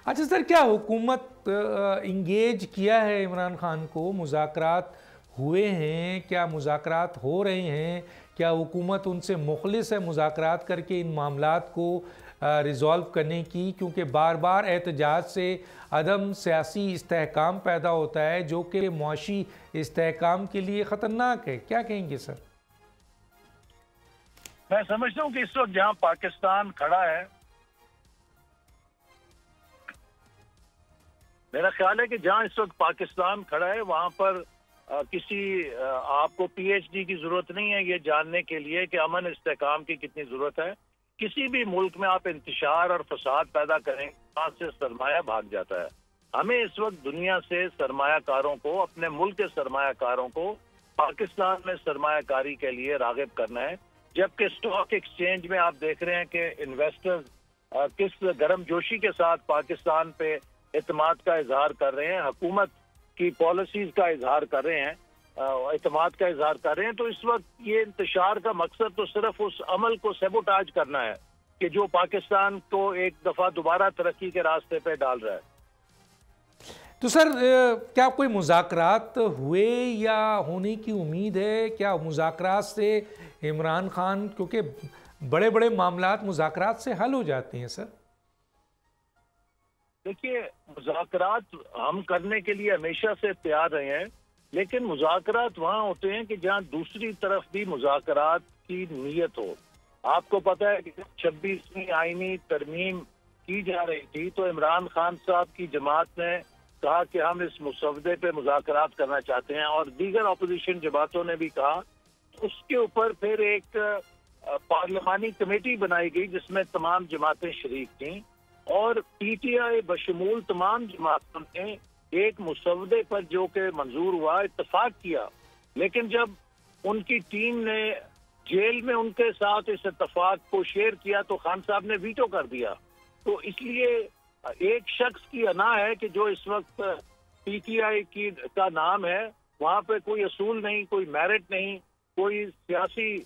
اچھا سر، کیا حکومت انگیج کیا ہے عمران خان کو؟ مذاکرات ہوئے ہیں؟ کیا مذاکرات ہو رہے ہیں؟ کیا حکومت ان سے مخلص ہے مذاکرات کر کے ان معاملات کو ریزالو کرنے کی؟ کیونکہ بار بار احتجاج سے عدم سیاسی استحکام پیدا ہوتا ہے جو کہ معاشی استحکام کے لیے خطرناک ہے. کیا کہیں گے سر؟ میں سمجھتا ہوں کہ اس وقت جہاں پاکستان کھڑا ہے، میرا خیال ہے کہ جہاں اس وقت پاکستان کھڑا ہے وہاں پر کسی آپ کو پی ایچ ڈی کی ضرورت نہیں ہے یہ جاننے کے لیے کہ امن استحکام کی کتنی ضرورت ہے. کسی بھی ملک میں آپ انتشار اور فساد پیدا کریں وہاں سے سرمایہ بھاگ جاتا ہے. ہمیں اس وقت دنیا سے سرمایہ کاروں کو، اپنے ملک کے سرمایہ کاروں کو پاکستان میں سرمایہ کاری کے لیے راغب کرنا ہے. جبکہ اسٹاک ایکسچینج میں آپ دیکھ رہے ہیں کہ انویسٹرز کس گرم جوشی کے ساتھ پاکستان پہ اعتماد کا اظہار کر رہے ہیں، حکومت کی پالیسیز کا اظہار کر رہے ہیں، اعتماد کا اظہار کر رہے ہیں. تو اس وقت یہ انتشار کا مقصد تو صرف اس عمل کو سیبوٹاج کرنا ہے کہ جو پاکستان کو ایک دفعہ دوبارہ ترقی کے راستے پہ ڈال رہا ہے. تو سر کیا کوئی مذاکرات ہوئے یا ہونے کی امید ہے؟ کیا مذاکرات سے عمران خان، کیونکہ بڑے بڑے معاملات مذاکرات سے حل ہو جاتے ہیں سر؟ دیکھیے، مذاکرات ہم کرنے کے لیے ہمیشہ سے تیار رہے ہیں، لیکن مذاکرات وہاں ہوتے ہیں کہ جہاں دوسری طرف بھی مذاکرات کی نیت ہو. آپ کو پتہ ہے کہ 26ویں آئینی ترمیم کی جا رہی تھی تو عمران خان صاحب کی جماعت نے کہا کہ ہم اس مسودے پہ مذاکرات کرنا چاہتے ہیں، اور دیگر اپوزیشن جماعتوں نے بھی کہا. اس کے اوپر پھر ایک پارلیمانی کمیٹی بنائی گئی جس میں تمام جماعتیں شریک تھیں، اور پی ٹی آئی بشمول تمام جماعتوں نے ایک مسودے پر جو کہ منظور ہوا اتفاق کیا. لیکن جب ان کی ٹیم نے جیل میں ان کے ساتھ اس اتفاق کو شیئر کیا تو خان صاحب نے ویٹو کر دیا. تو اس لیے ایک شخص کی انا ہے کہ جو اس وقت پی ٹی آئی کا نام ہے، وہاں پہ کوئی اصول نہیں، کوئی میرٹ نہیں، کوئی سیاسی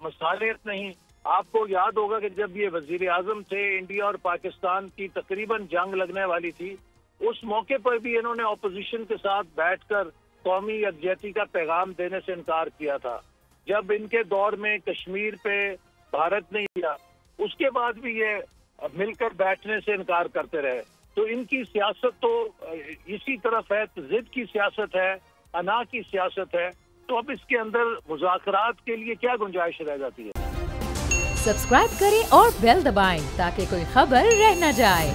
مصالحت نہیں. آپ کو یاد ہوگا کہ جب یہ وزیر اعظم تھے، انڈیا اور پاکستان کی تقریباً جنگ لگنے والی تھی، اس موقع پر بھی انہوں نے اپوزیشن کے ساتھ بیٹھ کر قومی یکجہتی کا پیغام دینے سے انکار کیا تھا. جب ان کے دور میں کشمیر پہ بھارت نے کیا، اس کے بعد بھی یہ مل کر بیٹھنے سے انکار کرتے رہے. تو ان کی سیاست تو اسی طرف ہے، ضد کی سیاست ہے، انا کی سیاست ہے. تو اب اس کے اندر مذاکرات کے لیے کیا گنجائش رہ جاتی ہے؟ سبسکرائب کریں اور بیل دبائیں تاکہ کوئی خبر رہ نہ جائے.